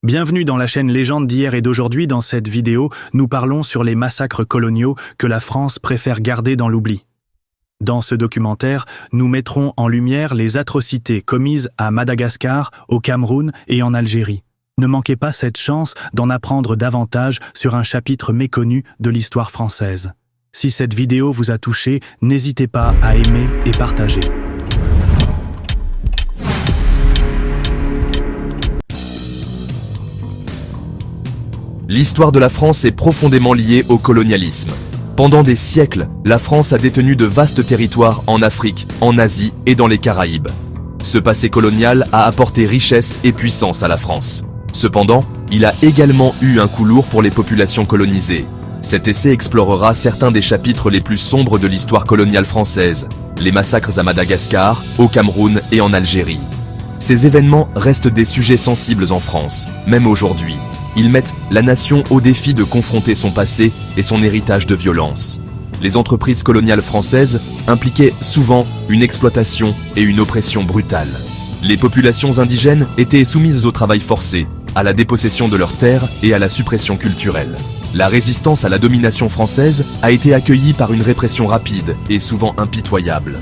Bienvenue dans la chaîne Légende d'hier et d'aujourd'hui. Dans cette vidéo, nous parlons sur les massacres coloniaux que la France préfère garder dans l'oubli. Dans ce documentaire, nous mettrons en lumière les atrocités commises à Madagascar, au Cameroun et en Algérie. Ne manquez pas cette chance d'en apprendre davantage sur un chapitre méconnu de l'histoire française. Si cette vidéo vous a touché, n'hésitez pas à aimer et partager. L'histoire de la France est profondément liée au colonialisme. Pendant des siècles, la France a détenu de vastes territoires en Afrique, en Asie et dans les Caraïbes. Ce passé colonial a apporté richesse et puissance à la France. Cependant, il a également eu un coup lourd pour les populations colonisées. Cet essai explorera certains des chapitres les plus sombres de l'histoire coloniale française, les massacres à Madagascar, au Cameroun et en Algérie. Ces événements restent des sujets sensibles en France, même aujourd'hui. Ils mettent la nation au défi de confronter son passé et son héritage de violence. Les entreprises coloniales françaises impliquaient souvent une exploitation et une oppression brutale. Les populations indigènes étaient soumises au travail forcé, à la dépossession de leurs terres et à la suppression culturelle. La résistance à la domination française a été accueillie par une répression rapide et souvent impitoyable.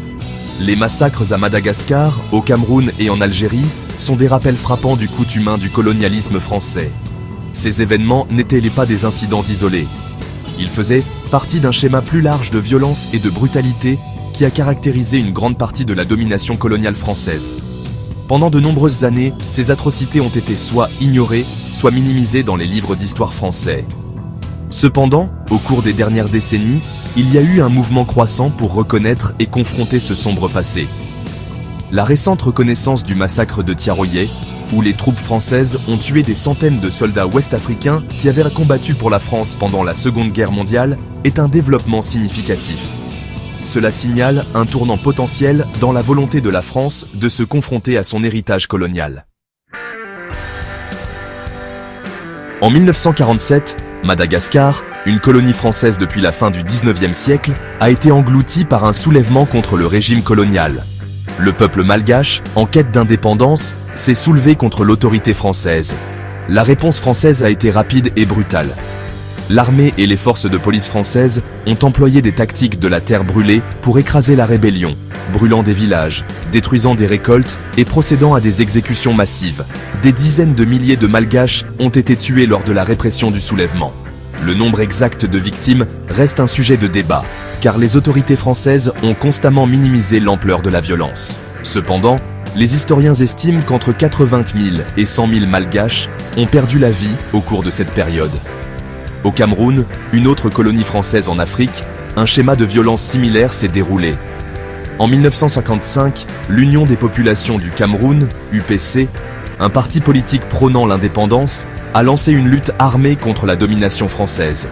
Les massacres à Madagascar, au Cameroun et en Algérie sont des rappels frappants du coût humain du colonialisme français. Ces événements n'étaient pas des incidents isolés. Ils faisaient partie d'un schéma plus large de violence et de brutalité qui a caractérisé une grande partie de la domination coloniale française. Pendant de nombreuses années, ces atrocités ont été soit ignorées, soit minimisées dans les livres d'histoire français. Cependant, au cours des dernières décennies, il y a eu un mouvement croissant pour reconnaître et confronter ce sombre passé. La récente reconnaissance du massacre de Thiaroye, où les troupes françaises ont tué des centaines de soldats ouest-africains qui avaient combattu pour la France pendant la Seconde Guerre mondiale, est un développement significatif. Cela signale un tournant potentiel dans la volonté de la France de se confronter à son héritage colonial. En 1947, Madagascar, une colonie française depuis la fin du XIXe siècle, a été engloutie par un soulèvement contre le régime colonial. Le peuple malgache, en quête d'indépendance, s'est soulevé contre l'autorité française. La réponse française a été rapide et brutale. L'armée et les forces de police françaises ont employé des tactiques de la terre brûlée pour écraser la rébellion, brûlant des villages, détruisant des récoltes et procédant à des exécutions massives. Des dizaines de milliers de Malgaches ont été tués lors de la répression du soulèvement. Le nombre exact de victimes reste un sujet de débat, car les autorités françaises ont constamment minimisé l'ampleur de la violence. Cependant, les historiens estiment qu'entre 80 000 et 100 000 Malgaches ont perdu la vie au cours de cette période. Au Cameroun, une autre colonie française en Afrique, un schéma de violence similaire s'est déroulé. En 1955, l'Union des populations du Cameroun, UPC, un parti politique prônant l'indépendance, a lancé une lutte armée contre la domination française.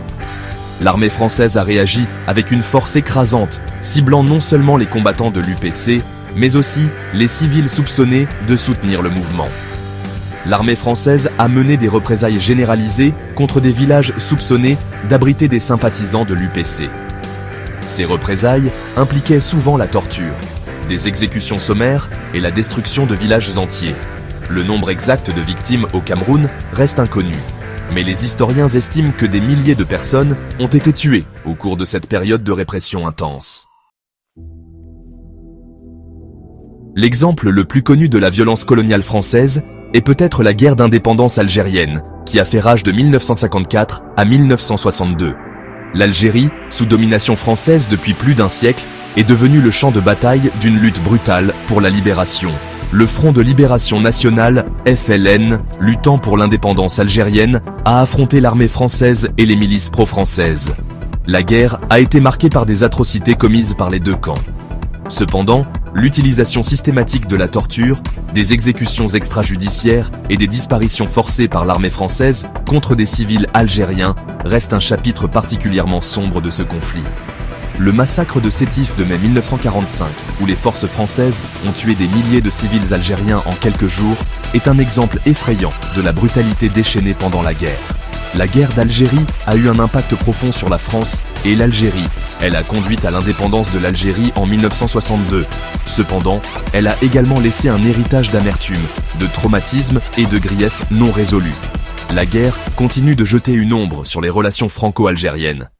L'armée française a réagi avec une force écrasante, ciblant non seulement les combattants de l'UPC, mais aussi les civils soupçonnés de soutenir le mouvement. L'armée française a mené des représailles généralisées contre des villages soupçonnés d'abriter des sympathisants de l'UPC. Ces représailles impliquaient souvent la torture, des exécutions sommaires et la destruction de villages entiers. Le nombre exact de victimes au Cameroun reste inconnu, mais les historiens estiment que des milliers de personnes ont été tuées au cours de cette période de répression intense. L'exemple le plus connu de la violence coloniale française est peut-être la guerre d'indépendance algérienne, qui a fait rage de 1954 à 1962. L'Algérie, sous domination française depuis plus d'un siècle, est devenue le champ de bataille d'une lutte brutale pour la libération. Le Front de Libération Nationale, FLN, luttant pour l'indépendance algérienne, a affronté l'armée française et les milices pro-françaises. La guerre a été marquée par des atrocités commises par les deux camps. Cependant, l'utilisation systématique de la torture, des exécutions extrajudiciaires et des disparitions forcées par l'armée française contre des civils algériens reste un chapitre particulièrement sombre de ce conflit. Le massacre de Sétif de mai 1945, où les forces françaises ont tué des milliers de civils algériens en quelques jours, est un exemple effrayant de la brutalité déchaînée pendant la guerre. La guerre d'Algérie a eu un impact profond sur la France et l'Algérie. Elle a conduit à l'indépendance de l'Algérie en 1962. Cependant, elle a également laissé un héritage d'amertume, de traumatisme et de griefs non résolus. la guerre continue de jeter une ombre sur les relations franco-algériennes.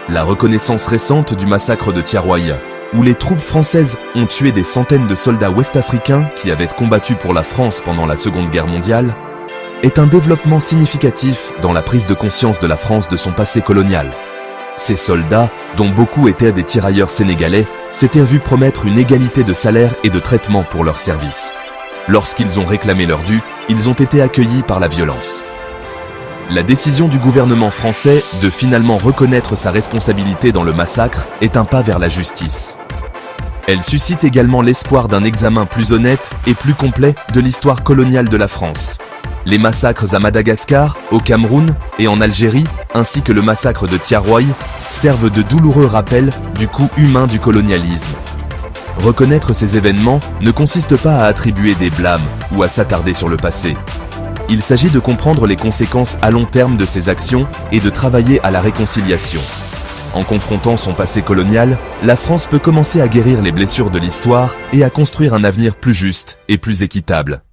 La reconnaissance récente du massacre de Thiaroye, où les troupes françaises ont tué des centaines de soldats ouest-africains qui avaient combattu pour la France pendant la Seconde Guerre mondiale, est un développement significatif dans la prise de conscience de la France de son passé colonial. Ces soldats, dont beaucoup étaient des tirailleurs sénégalais, s'étaient vus promettre une égalité de salaire et de traitement pour leurs services. Lorsqu'ils ont réclamé leur dû, ils ont été accueillis par la violence. La décision du gouvernement français de finalement reconnaître sa responsabilité dans le massacre est un pas vers la justice. Elle suscite également l'espoir d'un examen plus honnête et plus complet de l'histoire coloniale de la France. Les massacres à Madagascar, au Cameroun et en Algérie, ainsi que le massacre de Thiaroye, servent de douloureux rappels du coût humain du colonialisme. Reconnaître ces événements ne consiste pas à attribuer des blâmes ou à s'attarder sur le passé. Il s'agit de comprendre les conséquences à long terme de ces actions et de travailler à la réconciliation. En confrontant son passé colonial, la France peut commencer à guérir les blessures de l'histoire et à construire un avenir plus juste et plus équitable.